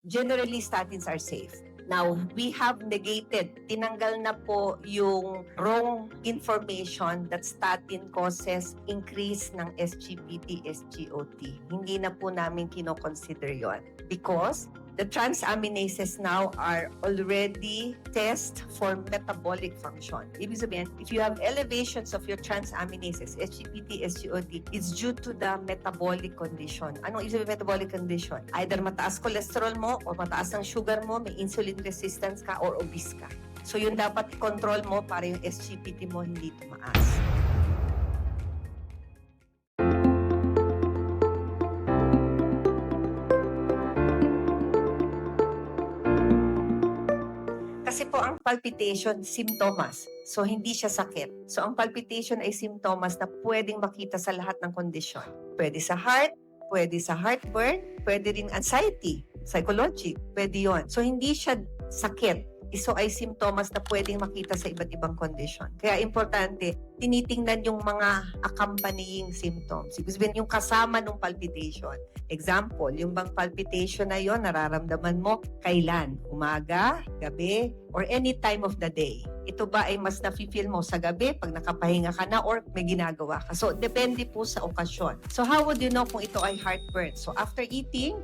generally statins are safe. Now, we have negated, tinanggal na po yung wrong information that statin causes increase ng SGPT, SGOT. Hindi na po namin kinoconsider yon because the transaminases now are already test for metabolic function. Ibig sabihin, if you have elevations of your transaminases, SGPT, SGOT, it's due to the metabolic condition. Anong ibig sabihin metabolic condition? Either mataas cholesterol mo or mataas ang sugar mo, may insulin resistance ka or obese ka. So yun dapat i-control mo para yung SGPT mo hindi tumaas. Kasi po ang palpitation, simptomas. So, hindi siya sakit. So, ang palpitation ay simptomas na pwedeng makita sa lahat ng kondisyon. Pwede sa heart, pwede sa heartburn, pwede rin anxiety, psychologic, pwede yon. So, hindi siya sakit. So, ay simptomas na pwedeng makita sa iba't ibang kondisyon. Kaya importante, tinitingnan yung mga accompanying symptoms. Ibig sabihin, yung kasama ng palpitation. Example, yung bang palpitation na yon nararamdaman mo kailan? Umaga, gabi, or any time of the day. Ito ba ay mas nafe-feel mo sa gabi pag nakapahinga ka na or may ginagawa ka? So, depende po sa okasyon. So, how would you know kung ito ay heartburn? So, after eating,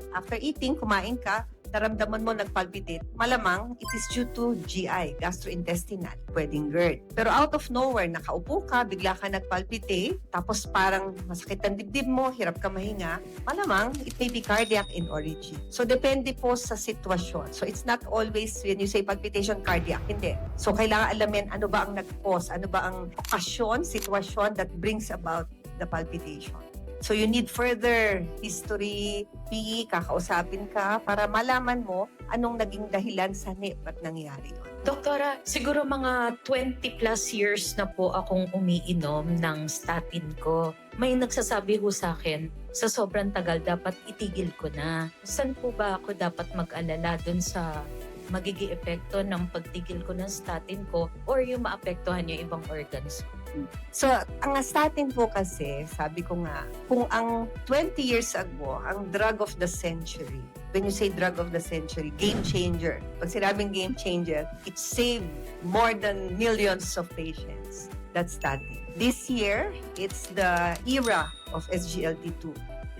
kumain ka, naramdaman mo nagpalpitate, malamang it is due to GI, gastrointestinal, pwedeng GERD. Pero out of nowhere, nakaupo ka, bigla ka nagpalpitate, tapos parang masakit ang dibdib mo, hirap ka mahinga, malamang it may be cardiac in origin. So depende po sa sitwasyon. So it's not always when you say palpitation, cardiac, hindi. So kailangan alamin ano ba ang nag-cause, ano ba ang okasyon, sitwasyon that brings about the palpitation. So you need further history, PE, kakausapin ka para malaman mo anong naging dahilan sa ba't nangyari yun. Doktora, siguro mga 20 plus years na po akong umiinom ng statin ko. May nagsasabi ho sa akin, sa sobrang tagal dapat itigil ko na. Saan po ba ako dapat mag-alala dun sa magiging epekto ng pagtigil ko ng statin ko or yung maapektuhan yung ibang organs? So, ang statin po kasi, sabi ko nga, kung ang 20 years ago, ang drug of the century, when you say drug of the century, game changer. Pag sinabing game changer, it saved more than millions of patients. That's statin. This year, it's the era of SGLT2.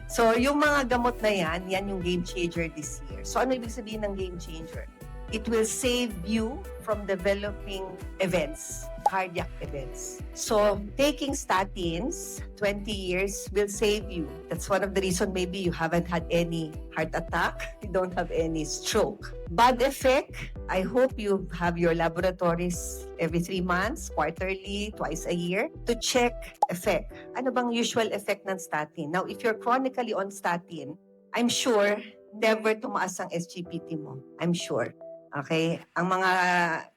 So, yung mga gamot na yan yung game changer this year. So, ano ibig sabihin ng game changer? It will save you from developing events, cardiac events. So, taking statins 20 years will save you. That's one of the reasons maybe you haven't had any heart attack, you don't have any stroke. Bad effect, I hope you have your laboratories every 3 months, quarterly, twice a year, to check effect. Ano bang usual effect ng statin? Now, if you're chronically on statin, I'm sure never tumaas ang SGPT mo. I'm sure. Okay? Ang mga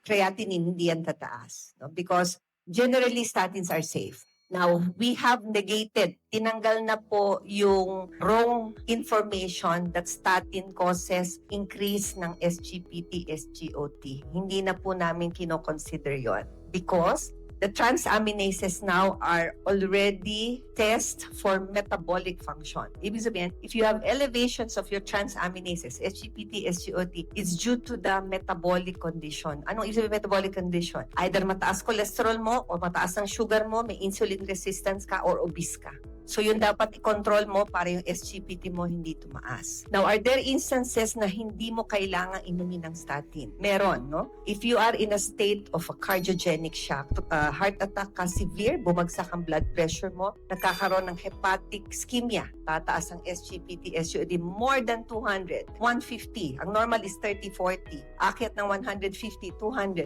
creatinine, hindi yan tataas. No? Because generally, statins are safe. Now, we have negated, tinanggal na po yung wrong information that statin causes increase ng SGPT, SGOT. Hindi na po namin kinoconsider yon because the transaminases now are already test for metabolic function. Ibig sabihin, if you have elevations of your transaminases, SGPT, SGOT, it's due to the metabolic condition. Anong ibig sabihin metabolic condition? Either mataas cholesterol mo or mataas ang sugar mo, may insulin resistance ka or obese ka. So yun dapat i-control mo para yung SGPT mo hindi tumaas. Now, are there instances na hindi mo kailangang inumin ng statin? Meron, no? If you are in a state of a cardiogenic shock, heart attack ka, severe, bumagsak ang blood pressure mo, nagkakaroon ng hepatic ischemia, tataas ang SGPT, SGOT, more than 200, 150. Ang normal is 30-40. Akyat ng 150, 200.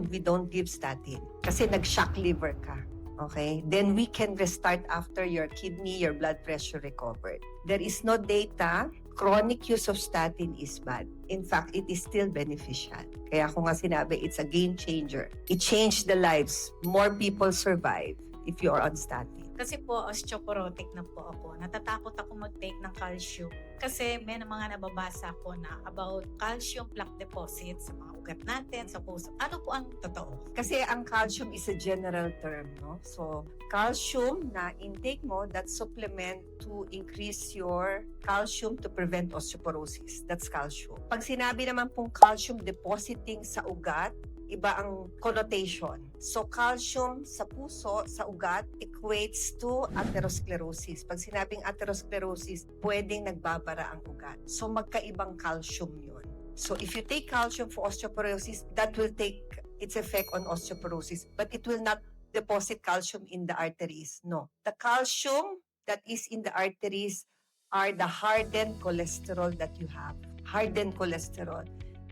We don't give statin kasi nag-shock liver ka. Okay? Then we can restart after your kidney, your blood pressure recovered. There is no data, chronic use of statin is bad. In fact, it is still beneficial. Kaya kung nga sinabi, it's a game changer. It changed the lives. More people survive if you are on statin. Kasi po, osteoporotic na po ako. Natatakot ako mag-take ng calcium. Kasi may mga nababasa ko na about calcium plaque deposit sa mga ugat natin, sa puso. Ano po ang totoo? Kasi ang calcium is a general term, no? So, calcium na intake mo, that supplement to increase your calcium to prevent osteoporosis. That's calcium. Pag sinabi naman pong calcium depositing sa ugat, iba ang connotation. So, calcium sa puso, sa ugat, equates to atherosclerosis. Pag sinabing atherosclerosis, pwedeng nagbabara ang ugat. So, magkaibang calcium yun. So, if you take calcium for osteoporosis, that will take its effect on osteoporosis, but it will not deposit calcium in the arteries. No. The calcium that is in the arteries are the hardened cholesterol that you have. Hardened cholesterol.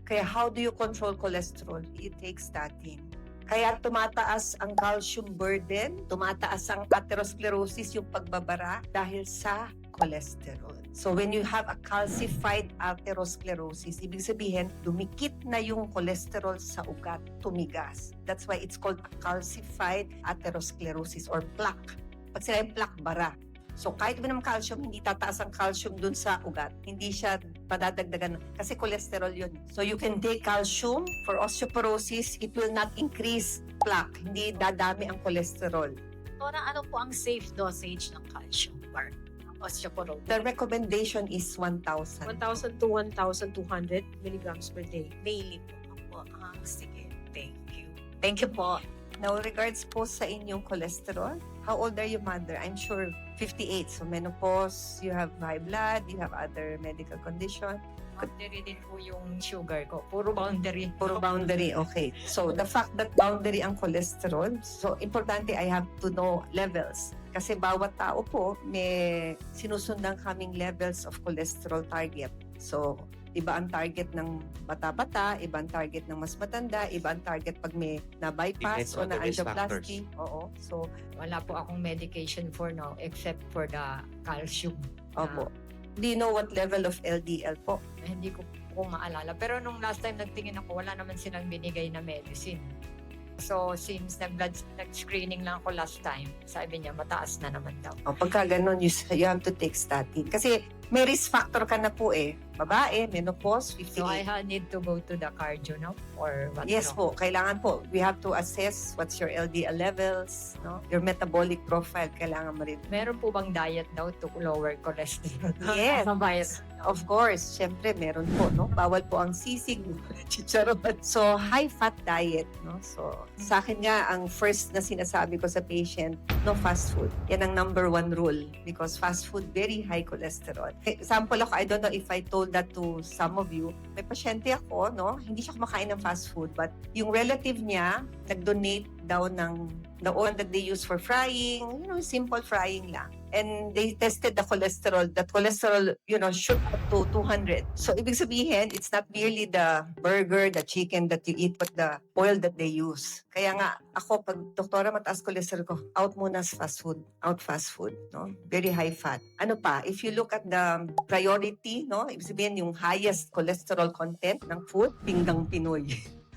Kaya how do you control cholesterol? You take statin. Kaya tumataas ang calcium burden, tumataas ang atherosclerosis, yung pagbabara, dahil sa cholesterol. So when you have a calcified atherosclerosis, ibig sabihin, dumikit na yung cholesterol sa ugat, tumigas. That's why it's called a calcified atherosclerosis or plaque. Pag sinabing plaque, bara. So kahit mo naman calcium, hindi tataas ang calcium dun sa ugat. Hindi siya padadagdagan kasi cholesterol yun. So you can take calcium for osteoporosis, it will not increase plaque. Hindi dadami ang cholesterol. Dora, ano po ang safe dosage ng calcium for osteoporosis? The recommendation is 1,000. 1,000 to 1,200 milligrams per day. Daily po. Sige, thank you. Thank you po. Now, regards po sa inyong cholesterol, how old are you, mother? I'm sure 58. So menopause, you have high blood, you have other medical condition. Boundary din po yung sugar ko. Puro boundary. Puro boundary, okay. So, the fact that boundary ang cholesterol, so importante I have to know levels. Kasi bawat tao po may sinusundan kaming levels of cholesterol target. So, iba ang target ng bata-bata, iba ang target ng mas matanda, iba ang target pag may na-bypass Depends o on the risk na-angioplasty. Oo. So, Wala po akong medication for now except for the calcium. opo. Do you know what level of LDL po? Hindi ko po maalala. Pero nung last time nagtingin ako, wala naman silang binigay na medicine. So, since nag-screening lang ako last time, sabi niya, mataas na naman daw. O, pagka ganun, you have to take statin. Kasi may risk factor ka na po eh. Babae, menopause, 58. So, I need to go to the cardio, no? Or what? Yes no? po, kailangan po. We have to assess what's your LDL levels, no? Your metabolic profile, kailangan mo rin. Meron po bang diet daw to lower cholesterol? Yes. Mabayas. Of course, syempre meron po, no? Bawal po ang sisig, chicharon. So, high-fat diet, no? So, sa akin nga, ang first na sinasabi ko sa patient, no fast food. Yan ang number one rule because fast food, very high cholesterol. Example ako, I don't know if I told that to some of you. May pasyente ako, no? Hindi siya kumakain ng fast food, but yung relative niya, nag-donate daw ng the oil that they use for frying, simple frying lang. And they tested the cholesterol. That cholesterol, shoot up to 200. So, ibig sabihin, it's not merely the burger, the chicken that you eat, but the oil that they use. Kaya nga, ako, pag doktora mataas cholesterol ko, out muna sa fast food. Out fast food, no? Very high fat. Ano pa, if you look at the priority, no? Ibig sabihin, yung highest cholesterol content ng food, pinggang Pinoy.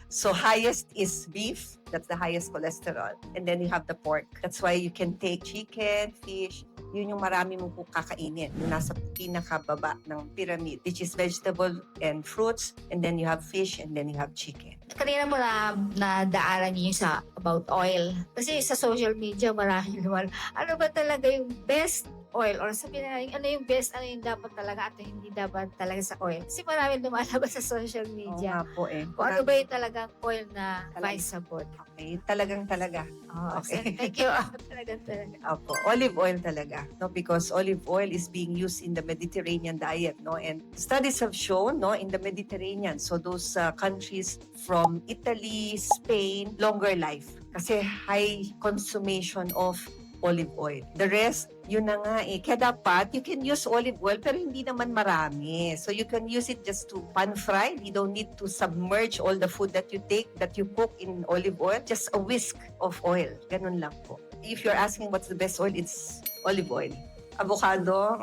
So, highest is beef. That's the highest cholesterol. And then you have the pork. That's why you can take chicken, fish. Yun yung marami mong kakainin. Yung nasa pinakababa ng pyramid, which is vegetable and fruits. And then you have fish and then you have chicken. Kanina mo na daanan niyo sa about oil. Kasi sa social media, marami naman. Ano ba talaga yung best oil? Or sabihin na ano yung best, ano yung dapat talaga at hindi dapat talaga sa oil? Kasi marami lumalabas sa social Oo media. nga po eh. Kung ano ba yung talagang oil na advisable? Okay, talagang talaga. Oh, Okay. Thank you. talagang. Opo, olive oil talaga, no? Because olive oil is being used in the Mediterranean diet, no? And studies have shown, no, in the Mediterranean, so those countries from Italy, Spain, longer life kasi high consumption of olive oil. The rest, yun na nga eh. Kaya dapat, you can use olive oil pero hindi naman marami. So you can use it just to pan fry. You don't need to submerge all the food that you take, that you cook in olive oil. Just a whisk of oil. Ganun lang po. If you're asking what's the best oil, it's olive oil. Avocado?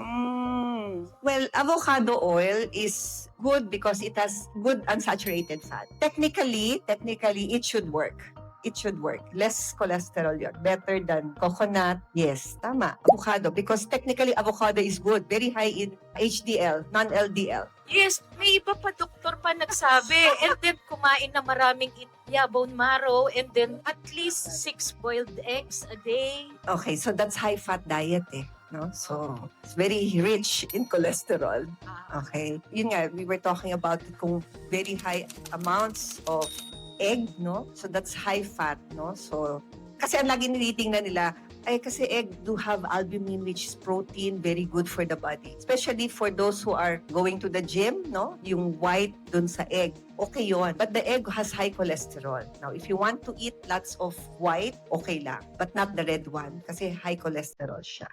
Well, avocado oil is good because it has good unsaturated fat. Technically, it should work. it should work. Less cholesterol yun. Better than coconut. Yes, tama. Avocado. Because technically, avocado is good. Very high in HDL, non-LDL. Yes, may iba pa doktor pa nagsabi. And then kumain na maraming bone marrow and then at least 6 boiled eggs a day. Okay, so that's high-fat diet eh. No? So, it's very rich in cholesterol. Okay. Yun nga, we were talking about it kung very high amounts of egg, no? So, that's high fat, no? So, kasi ang lagi nilitingnan nila, ay kasi egg do have albumin which is protein, very good for the body. Especially for those who are going to the gym, no? Yung white dun sa egg, okay yon. But the egg has high cholesterol. Now, if you want to eat lots of white, okay lang. But not the red one kasi high cholesterol siya.